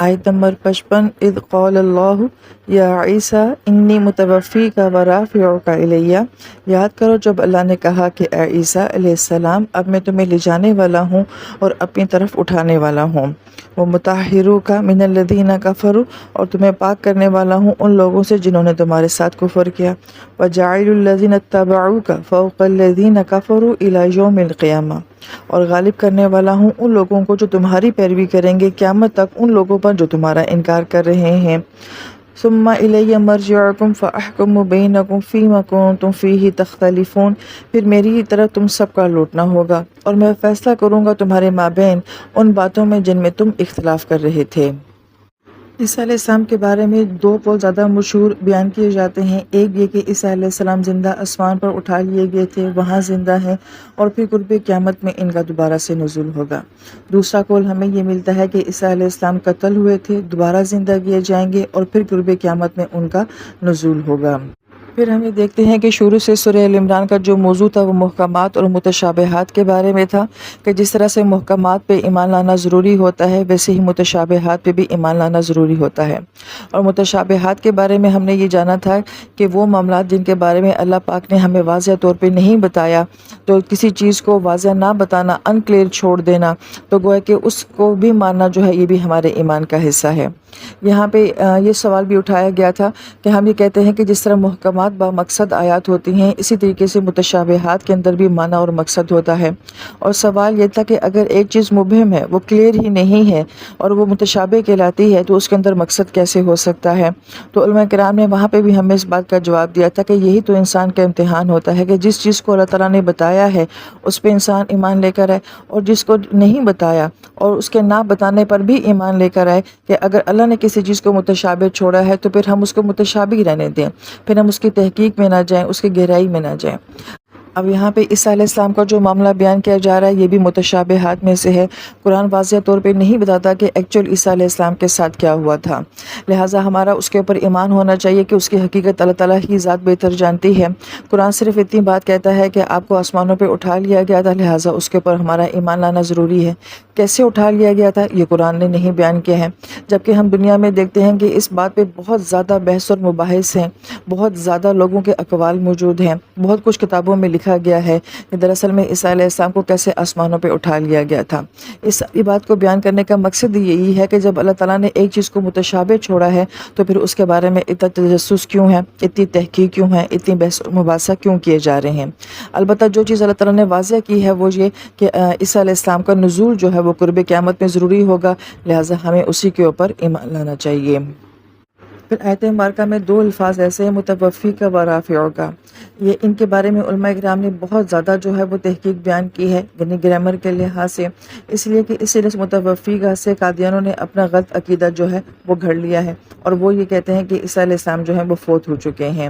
آیت نمبر 55 اذ قال اللہ یا عیسیٰ انی متوفیک و رافعک الیہ۔ یاد کرو جب اللہ نے کہا کہ اے عیسیٰ علیہ السلام اب میں تمہیں لے جانے والا ہوں اور اپنی طرف اٹھانے والا ہوں، وہ مطہروک من الذین کفروا، اور تمہیں پاک کرنے والا ہوں ان لوگوں سے جنہوں نے تمہارے ساتھ کفر کیا، وجاعل الذین اتبعوک فوق الذین کفروا الی یوم القیامہ، اور غالب کرنے والا ہوں ان لوگوں کو جو تمہاری پیروی کریں گے قیامت تک ان لوگوں پر جو تمہارا انکار کر رہے ہیں۔ ثم الی مرجعکم فاحکم بینکم فیما کنتم فیہ تختلفون، پھر میری طرف تم سب کا لوٹنا ہوگا اور میں فیصلہ کروں گا تمہارے مابین ان باتوں میں جن میں تم اختلاف کر رہے تھے۔ عیسیٰ علیہ السلام کے بارے میں دو قول زیادہ مشہور بیان کیے جاتے ہیں، ایک یہ کہ عیسیٰ علیہ السلام زندہ آسمان پر اٹھا لیے گئے تھے، وہاں زندہ ہیں، اور پھر قرب قیامت میں ان کا دوبارہ سے نزول ہوگا۔ دوسرا قول ہمیں یہ ملتا ہے کہ عیسیٰ علیہ السلام قتل ہوئے تھے، دوبارہ زندہ کیے جائیں گے اور پھر قرب قیامت میں ان کا نزول ہوگا۔ پھر ہم یہ دیکھتے ہیں کہ شروع سے سورہ ال عمران کا جو موضوع تھا وہ محکمات اور متشابہات کے بارے میں تھا، کہ جس طرح سے محکمات پہ ایمان لانا ضروری ہوتا ہے ویسے ہی متشابہات پہ بھی ایمان لانا ضروری ہوتا ہے۔ اور متشابہات کے بارے میں ہم نے یہ جانا تھا کہ وہ معاملات جن کے بارے میں اللہ پاک نے ہمیں واضح طور پہ نہیں بتایا، تو کسی چیز کو واضح نہ بتانا، انکلیئر چھوڑ دینا، تو گویا کہ اس کو بھی ماننا جو ہے یہ بھی ہمارے ایمان کا حصہ ہے۔ یہاں پہ یہ سوال بھی اٹھایا گیا تھا کہ ہم یہ کہتے ہیں کہ جس طرح محکمات با مقصد آیات ہوتی ہیں، اسی طریقے سے متشابہات کے اندر بھی معنی اور مقصد ہوتا ہے۔ اور سوال یہ تھا کہ اگر ایک چیز مبہم ہے، وہ کلیئر ہی نہیں ہے اور وہ متشابہ کہلاتی ہے، تو اس کے اندر مقصد کیسے ہو سکتا ہے؟ تو علماء کرام نے وہاں پہ بھی ہمیں اس بات کا جواب دیا تھا کہ یہی تو انسان کا امتحان ہوتا ہے کہ جس چیز کو اللہ تعالیٰ نے بتایا ہے اس پہ انسان ایمان لے کر آئے، اور جس کو نہیں بتایا اور اس کے نہ بتانے پر بھی ایمان لے کر آئے کہ اگر اللہ نے کسی چیز کو متشابہ چھوڑا ہے تو پھر ہم اس کو متشابہ رہنے دیں، پھر ہم اس کی تحقیق میں نہ جائیں، اس کی گہرائی میں نہ جائیں۔ اب یہاں پہ عیسیٰ علیہ السلام کا جو معاملہ بیان کیا جا رہا ہے یہ بھی متشابہات میں سے ہے۔ قرآن واضح طور پہ نہیں بتاتا کہ ایکچوئل عیسیٰ علیہ السلام کے ساتھ کیا ہوا تھا، لہٰذا ہمارا اس کے اوپر ایمان ہونا چاہیے کہ اس کی حقیقت اللہ تعالیٰ ہی ذات بہتر جانتی ہے۔ قرآن صرف اتنی بات کہتا ہے کہ آپ کو آسمانوں پہ اٹھا لیا گیا تھا، لہٰذا اس کے اوپر ہمارا ایمان لانا ضروری ہے۔ کیسے اٹھا لیا گیا تھا یہ قرآن نے نہیں بیان کیا ہے، جبکہ ہم دنیا میں دیکھتے ہیں کہ اس بات پہ بہت زیادہ بحث اور مباحث ہیں، بہت زیادہ لوگوں کے اقوال موجود ہیں، بہت کچھ کتابوں میں لکھا گیا ہے کہ دراصل میں عیسیٰ علیہ السلام کو کیسے آسمانوں پہ اٹھا لیا گیا تھا۔ اس بات کو بیان کرنے کا مقصد یہی ہے کہ جب اللہ تعالیٰ نے ایک چیز کو متشابہ چھوڑا ہے تو پھر اس کے بارے میں اتنا تجسس کیوں ہے، اتنی تحقیق کیوں ہے، اتنی بحث و مباحثہ کیوں کیے جا رہے ہیں؟ البتہ جو چیز اللہ تعالیٰ نے واضح کی ہے وہ یہ کہ عیسیٰ علیہ السلام کا نزول جو ہے وہ قرب قیامت میں ضروری ہوگا، لہٰذا ہمیں اسی کے اوپر ایمان لانا چاہیے۔ پھر آیت مبارکہ میں دو الفاظ ایسے ہیں، متوفی کا و رافع کا، یہ ان کے بارے میں علماء کرام نے بہت زیادہ جو ہے وہ تحقیق بیان کی ہے، یعنی گرامر کے لحاظ سے، اس لیے کہ اس لفظ متوفی کا سے قادیانوں نے اپنا غلط عقیدہ جو ہے وہ گھڑ لیا ہے، اور وہ یہ کہتے ہیں کہ عیسیٰ علیہ السلام جو ہیں وہ فوت ہو چکے ہیں،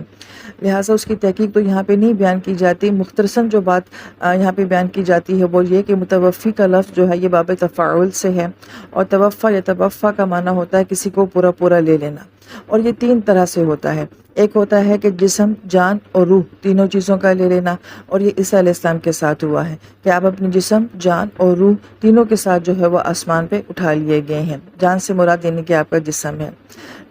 لہٰذا اس کی تحقیق تو یہاں پہ نہیں بیان کی جاتی۔ مختصراً جو بات یہاں پہ بیان کی جاتی ہے وہ یہ کہ متوفی کا لفظ جو ہے یہ باب تفاعل سے ہے، اور توفع یا توفع کا معنی ہوتا ہے کسی کو پورا پورا لے لینا، اور یہ تین طرح سے ہوتا ہے۔ ایک ہوتا ہے کہ جسم، جان اور روح تینوں چیزوں کا لے لینا، اور یہ عیسیٰ علیہ السلام کے ساتھ ہوا ہے کہ آپ اپنے جسم، جان اور روح تینوں کے ساتھ جو ہے وہ آسمان پہ اٹھا لیے گئے ہیں، جان سے مراد یعنی کہ آپ کا جسم ہے۔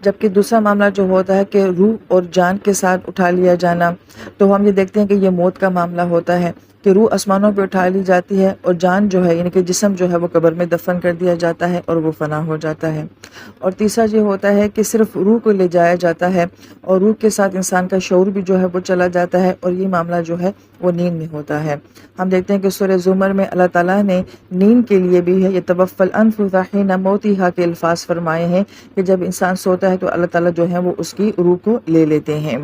جبکہ دوسرا معاملہ جو ہوتا ہے کہ روح اور جان کے ساتھ اٹھا لیا جانا، تو ہم یہ دیکھتے ہیں کہ یہ موت کا معاملہ ہوتا ہے کہ روح آسمانوں پہ اٹھا لی جاتی ہے اور جان جو ہے یعنی کہ جسم جو ہے وہ قبر میں دفن کر دیا جاتا ہے اور وہ فنا ہو جاتا ہے۔ اور تیسرا یہ ہوتا ہے کہ صرف روح کو لے جایا جاتا ہے اور روح کے ساتھ انسان کا شعور بھی جو ہے وہ چلا جاتا ہے، اور یہ معاملہ جو ہے وہ نیند میں ہوتا ہے۔ ہم دیکھتے ہیں کہ سورہ زمر میں اللہ تعالیٰ نے نیند کے لیے بھی ہے یتوفی الانفس حین موتہا کے الفاظ فرمائے ہیں کہ جب انسان سوتا ہے تو اللہ تعالیٰ جو ہے وہ اس کی روح کو لے لیتے ہیں۔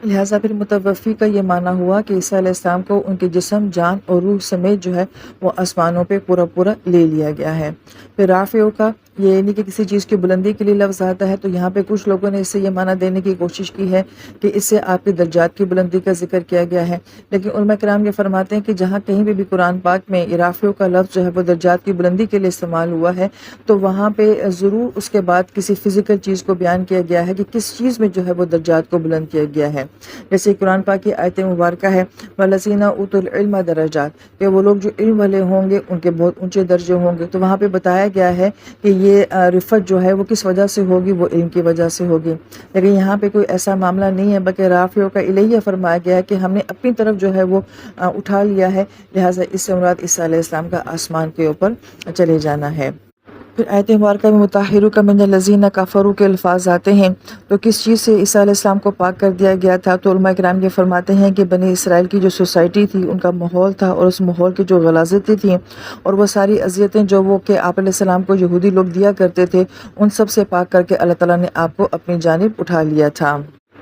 لہٰذا پھر متوفی کا یہ معنی ہوا کہ عیسیٰ علیہ السلام کو ان کے جسم، جان اور روح سمیت جو ہے وہ آسمانوں پہ پورا پورا لے لیا گیا ہے۔ پھر رافع کا یہ یعنی کہ کسی چیز کی بلندی کے لیے لفظ آتا ہے، تو یہاں پہ کچھ لوگوں نے اس سے یہ معنی دینے کی کوشش کی ہے کہ اس سے آپ کے درجات کی بلندی کا ذکر کیا گیا ہے، لیکن علماء کرام یہ فرماتے ہیں کہ جہاں کہیں بھی قرآن پاک میں رافع کا لفظ جو ہے وہ درجات کی بلندی کے لیے استعمال ہوا ہے تو وہاں پہ ضرور اس کے بعد کسی فزیکل چیز کو بیان کیا گیا ہے کہ کس چیز میں جو ہے وہ درجات کو بلند کیا گیا ہے۔ جیسے قرآن پاک کی آیت مبارکہ ہے وَالَّذِينَ أُوتُوا الْعِلْمَ دَرَجَاتٍ، کہ وہ لوگ جو علم والے ہوں گے ان کے بہت اونچے درجے ہوں گے، تو وہاں پہ بتایا گیا ہے کہ یہ رفت جو ہے وہ کس وجہ سے ہوگی، وہ علم کی وجہ سے ہوگی۔ لیکن یہاں پہ کوئی ایسا معاملہ نہیں ہے، بلکہ رافع کا الیہ فرمایا گیا ہے کہ ہم نے اپنی طرف جو ہے وہ اٹھا لیا ہے، لہٰذا اس سے مراد عیسیٰ علیہ السلام کا آسمان کے اوپر چلے جانا ہے۔ پھر آیت مبارکہ میں مطہرک من الذین کفروا کے الفاظ آتے ہیں، تو کس چیز سے عیسیٰ علیہ السلام کو پاک کر دیا گیا تھا؟ تو علماء کرام یہ فرماتے ہیں کہ بنی اسرائیل کی جو سوسائٹی تھی، ان کا ماحول تھا، اور اس ماحول کی جو غلاظتیں تھیں اور وہ ساری اذیتیں جو وہ کہ آپ علیہ السلام کو یہودی لوگ دیا کرتے تھے، ان سب سے پاک کر کے اللہ تعالیٰ نے آپ کو اپنی جانب اٹھا لیا تھا۔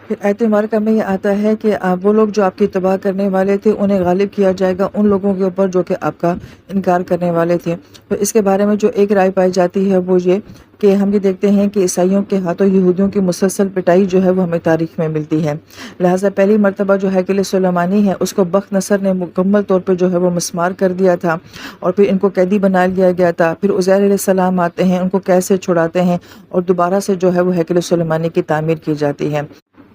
پھر آیت مبارکہ میں یہ آتا ہے کہ وہ لوگ جو آپ کی تباہ کرنے والے تھے، انہیں غالب کیا جائے گا ان لوگوں کے اوپر جو کہ آپ کا انکار کرنے والے تھے۔ تو اس کے بارے میں جو ایک رائے پائی جاتی ہے وہ یہ کہ ہم یہ دیکھتے ہیں کہ عیسائیوں کے ہاتھوں یہودیوں کی مسلسل پٹائی جو ہے وہ ہمیں تاریخ میں ملتی ہے، لہٰذا پہلی مرتبہ جو ہیکل سلیمانی ہے اس کو بخت نصر نے مکمل طور پہ جو ہے وہ مسمار کر دیا تھا، اور پھر ان کو قیدی بنا لیا گیا تھا۔ پھر عزیر علیہ السلام آتے ہیں، ان کو کیسے چھڑاتے ہیں اور دوبارہ سے جو ہے وہ ہیکل سلیمانی کی تعمیر کی جاتی ہے۔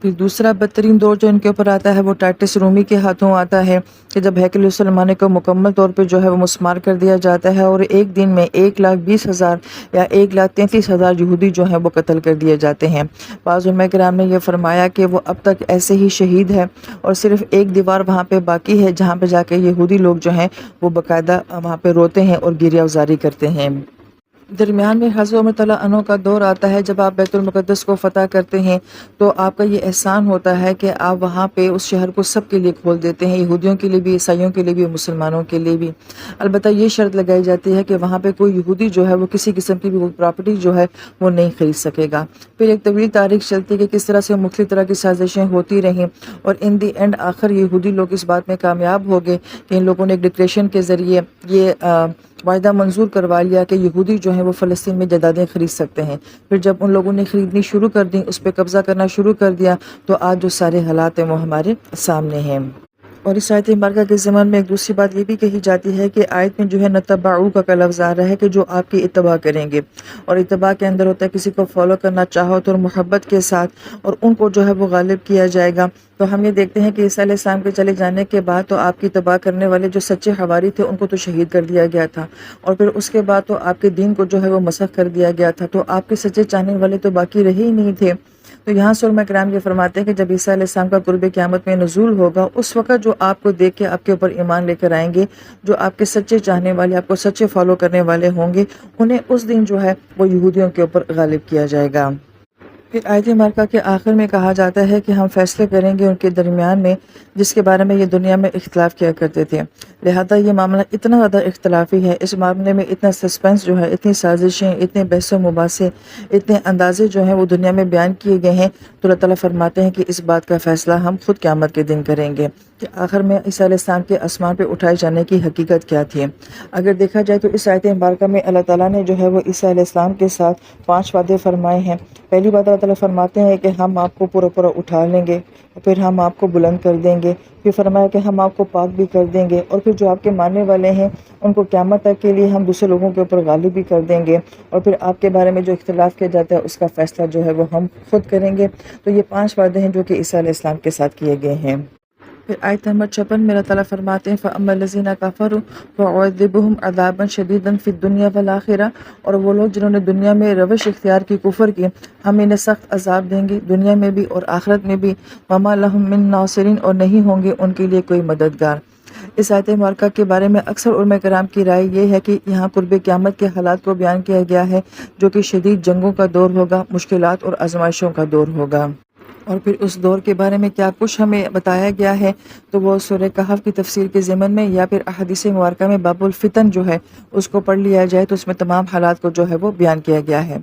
پھر دوسرا بدترین دور جو ان کے اوپر آتا ہے وہ ٹائٹس رومی کے ہاتھوں آتا ہے کہ جب ہیکل سلیمانی کو مکمل طور پہ جو ہے وہ مسمار کر دیا جاتا ہے، اور ایک دن میں 1,20,000 یا 1,33,000 یہودی جو ہیں وہ قتل کر دیے جاتے ہیں۔ بعض علماء کرام نے یہ فرمایا کہ وہ اب تک ایسے ہی شہید ہے، اور صرف ایک دیوار وہاں پہ باقی ہے جہاں پہ جا کے یہودی لوگ جو ہیں وہ باقاعدہ وہاں پہ روتے ہیں اور گریہ وزاری کرتے ہیں۔ درمیان میں حضرت عمر رضی اللہ عنہ کا دور آتا ہے، جب آپ بیت المقدس کو فتح کرتے ہیں تو آپ کا یہ احسان ہوتا ہے کہ آپ وہاں پہ اس شہر کو سب کے لیے کھول دیتے ہیں، یہودیوں کے لیے بھی، عیسائیوں کے لیے بھی، مسلمانوں کے لیے بھی۔ البتہ یہ شرط لگائی جاتی ہے کہ وہاں پہ کوئی یہودی جو ہے وہ کسی قسم کی بھی پراپرٹی جو ہے وہ نہیں خرید سکے گا۔ پھر ایک طویل تاریخ چلتی ہے کہ کس طرح سے مختلف طرح کی سازشیں ہوتی رہیں، اور ان دی اینڈ آخر یہودی لوگ اس بات میں کامیاب ہو گئے کہ ان لوگوں نے ایک ڈکریشن کے ذریعے یہ معاہدہ منظور کروا لیا کہ یہودی جو ہیں وہ فلسطین میں جائیدادیں خرید سکتے ہیں۔ پھر جب ان لوگوں نے خریدنی شروع کر دی، اس پہ قبضہ کرنا شروع کر دیا، تو آج جو سارے حالات ہیں وہ ہمارے سامنے ہیں۔ اور اس آیت مبارکہ کے ضمن میں ایک دوسری بات یہ بھی کہی جاتی ہے کہ آیت میں جو ہے نتبعو کا لفظ آ رہا ہے کہ جو آپ کی اتباع کریں گے، اور اتباع کے اندر ہوتا ہے کسی کو فالو کرنا چاہو تو محبت کے ساتھ، اور ان کو جو ہے وہ غالب کیا جائے گا۔ تو ہم یہ دیکھتے ہیں کہ عیسیٰ علیہ السلام کے چلے جانے کے بعد تو آپ کی اتباع کرنے والے جو سچے حواری تھے ان کو تو شہید کر دیا گیا تھا، اور پھر اس کے بعد تو آپ کے دین کو جو ہے وہ مسخ کر دیا گیا تھا، تو آپ کے سچے چاہنے والے تو باقی رہے ہی نہیں تھے۔ تو یہاں سے علماء کرام یہ فرماتے ہیں کہ جب عیسیٰ علیہ السلام کا قرب قیامت میں نزول ہوگا، اس وقت جو آپ کو دیکھ کے آپ کے اوپر ایمان لے کر آئیں گے، جو آپ کے سچے چاہنے والے، آپ کو سچے فالو کرنے والے ہوں گے، انہیں اس دن جو ہے وہ یہودیوں کے اوپر غالب کیا جائے گا۔ پھر آیت مبارکہ کے آخر میں کہا جاتا ہے کہ ہم فیصلے کریں گے ان کے درمیان میں جس کے بارے میں یہ دنیا میں اختلاف کیا کرتے تھے۔ لہذا یہ معاملہ اتنا زیادہ اختلافی ہے، اس معاملے میں اتنا سسپینس جو ہے، اتنی سازشیں، اتنے بحث و مباحثے، اتنے اندازے جو ہیں وہ دنیا میں بیان کیے گئے ہیں، تو اللہ تعالیٰ فرماتے ہیں کہ اس بات کا فیصلہ ہم خود قیامت کے دن کریں گے کہ آخر میں عیسیٰ علیہ السلام کے آسمان پہ اٹھائے جانے کی حقیقت کیا تھی۔ اگر دیکھا جائے تو اس آیت مبارکہ میں اللہ تعالیٰ نے جو ہے وہ عیسیٰ علیہ السلام کے ساتھ 5 وعدے فرمائے ہیں۔ پہلی بات اللہ تعالیٰ فرماتے ہیں کہ ہم آپ کو پورا پورا اٹھا لیں گے، پھر ہم آپ کو بلند کر دیں گے، پھر فرمایا کہ ہم آپ کو پاک بھی کر دیں گے، اور پھر جو آپ کے ماننے والے ہیں ان کو قیامت تک کے لیے ہم دوسرے لوگوں کے اوپر غالب بھی کر دیں گے، اور پھر آپ کے بارے میں جو اختلاف کیا جاتا ہے اس کا فیصلہ جو ہے وہ ہم خود کریں گے۔ تو یہ 5 وعدے ہیں جو کہ عیسیٰ علیہ السلام کے ساتھ کیے گئے ہیں۔ پھر آیت نمبر 56 میں اللہ تعالیٰ فرماتے ہیں فَأَمَّا الَّذِينَ كَفَرُوا فَأُعَذِّبُهُمْ عَذَابًا شَدِيدًا فِي الدُّنْيَا وَالْآخِرَةِ، اور وہ لوگ جنہوں نے دنیا میں روش اختیار کی، کفر کی، ہم انہیں سخت عذاب دیں گے دنیا میں بھی اور آخرت میں بھی، وَمَا لَهُم مِّن نَاصِرِينَ، اور نہیں ہوں گے ان کے لیے کوئی مددگار۔ اس آیت مبارکہ کے بارے میں اکثر علماء کرام کی رائے یہ ہے کہ یہاں قرب قیامت کے حالات کو بیان کیا گیا ہے، جو کہ شدید جنگوں کا دور ہوگا، مشکلات اور آزمائشوں کا دور ہوگا، اور پھر اس دور کے بارے میں کیا کچھ ہمیں بتایا گیا ہے تو وہ سورہ کہف کی تفسیر کے ضمن میں یا پھر احادیث مبارکہ میں باب الفتن جو ہے اس کو پڑھ لیا جائے تو اس میں تمام حالات کو جو ہے وہ بیان کیا گیا ہے۔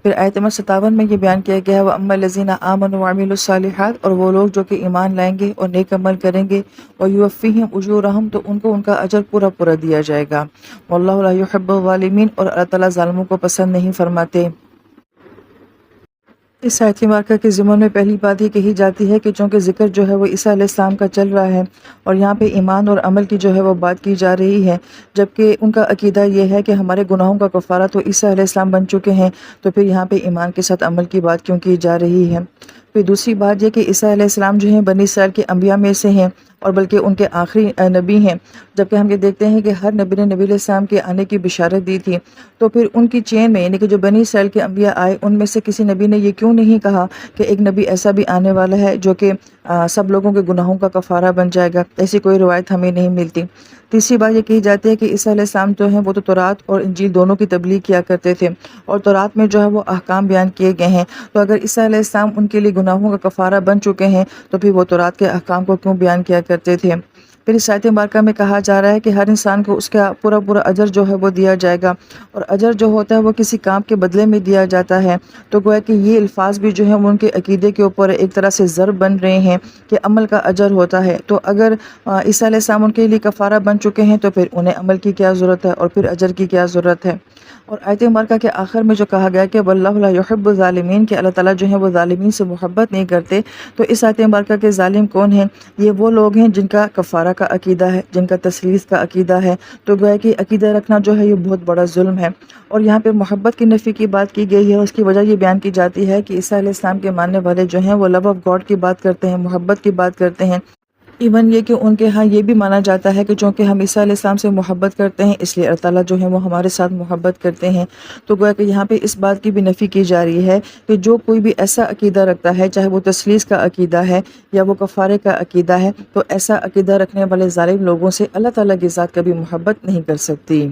پھر آیت نمبر 57 میں یہ بیان کیا گیا ہے وَأَمَّا الَّذِينَ آمَنُوا وَعَمِلُوا الصَّالِحَاتِ، اور وہ لوگ جو کہ ایمان لائیں گے اور نیک عمل کریں گے، وَيُوَفِّيهِمْ أُجُورَهُمْ، تو ان کو ان کا اجر پورا پورا دیا جائے گا، وَاللَّهُ لَا يُحِبُّ الظَّالِمِينَ، اور اللہ تعالیٰ ظالموں کو پسند نہیں فرماتے۔ اس آیت مبارکہ کے ضمن میں پہلی بات یہ کہی جاتی ہے کہ چونکہ ذکر جو ہے وہ عیسیٰ علیہ السلام کا چل رہا ہے اور یہاں پہ ایمان اور عمل کی جو ہے وہ بات کی جا رہی ہے، جبکہ ان کا عقیدہ یہ ہے کہ ہمارے گناہوں کا کفارہ تو عیسیٰ علیہ السلام بن چکے ہیں، تو پھر یہاں پہ ایمان کے ساتھ عمل کی بات کیوں کی جا رہی ہے؟ پھر دوسری بات یہ کہ عیسیٰ علیہ السلام جو ہیں بنی اسرائیل کے انبیاء میں سے ہیں اور بلکہ ان کے آخری نبی ہیں، جبکہ ہم یہ دیکھتے ہیں کہ ہر نبی نے نبی علیہ السلام کے آنے کی بشارت دی تھی۔ تو پھر ان کی چین میں یعنی کہ جو بنی اسرائیل کے انبیاء آئے ان میں سے کسی نبی نے یہ کیوں نہیں کہا کہ ایک نبی ایسا بھی آنے والا ہے جو کہ سب لوگوں کے گناہوں کا کفارہ بن جائے گا؟ ایسی کوئی روایت ہمیں نہیں ملتی۔ تیسری بات یہ کہی جاتی ہے کہ عیسیٰ علیہ السلام جو ہیں وہ تو تورات اور انجیل دونوں کی تبلیغ کیا کرتے تھے، اور تورات میں جو ہے وہ احکام بیان کیے گئے ہیں، تو اگر عیسیٰ علیہ السلام ان کے لیے گناہوں کا کفارہ بن چکے ہیں تو پھر وہ تورات کے احکام کو کیوں بیان کیا کرتے تھے؟ پھر اس آیت مبارکہ میں کہا جا رہا ہے کہ ہر انسان کو اس کا پورا پورا اجر جو ہے وہ دیا جائے گا، اور اجر جو ہوتا ہے وہ کسی کام کے بدلے میں دیا جاتا ہے۔ تو گویا کہ یہ الفاظ بھی جو ہیں وہ ان کے عقیدے کے اوپر ایک طرح سے ضرب بن رہے ہیں کہ عمل کا اجر ہوتا ہے۔ تو اگر عیسیٰ علیہ السلام ان کے لیے کفارہ بن چکے ہیں تو پھر انہیں عمل کی کیا ضرورت ہے اور پھر اجر کی کیا ضرورت ہے؟ اور آیت مبارکہ کے آخر میں جو کہا گیا کہ واللہ لا یحب الظالمین، کہ اللہ تعالیٰ جو ہیں وہ ظالمین سے محبت نہیں کرتے، تو اس آیت مبارکہ کے ظالم کون ہیں؟ یہ وہ لوگ ہیں جن کا کفارہ کا عقیدہ ہے، جن کا تثلیث کا عقیدہ ہے۔ تو گویا کہ عقیدہ رکھنا جو ہے یہ بہت بڑا ظلم ہے۔ اور یہاں پہ محبت کی نفی کی بات کی گئی ہے، اس کی وجہ یہ بیان کی جاتی ہے کہ عیسیٰ علیہ السلام کے ماننے والے جو ہیں وہ لو آف گاڈ کی بات کرتے ہیں، محبت کی بات کرتے ہیں۔ ایون یہ کہ ان کے ہاں یہ بھی مانا جاتا ہے کہ چونکہ ہم عیسیٰ علیہ السلام سے محبت کرتے ہیں اس لیے اللہ تعالیٰ جو ہے وہ ہمارے ساتھ محبت کرتے ہیں۔ تو گویا کہ یہاں پہ اس بات کی بھی نفی کی جا رہی ہے کہ جو کوئی بھی ایسا عقیدہ رکھتا ہے، چاہے وہ تثلیث کا عقیدہ ہے یا وہ کفارے کا عقیدہ ہے، تو ایسا عقیدہ رکھنے والے ظالم لوگوں سے اللہ تعالیٰ کی ذات کبھی محبت نہیں کر سکتی۔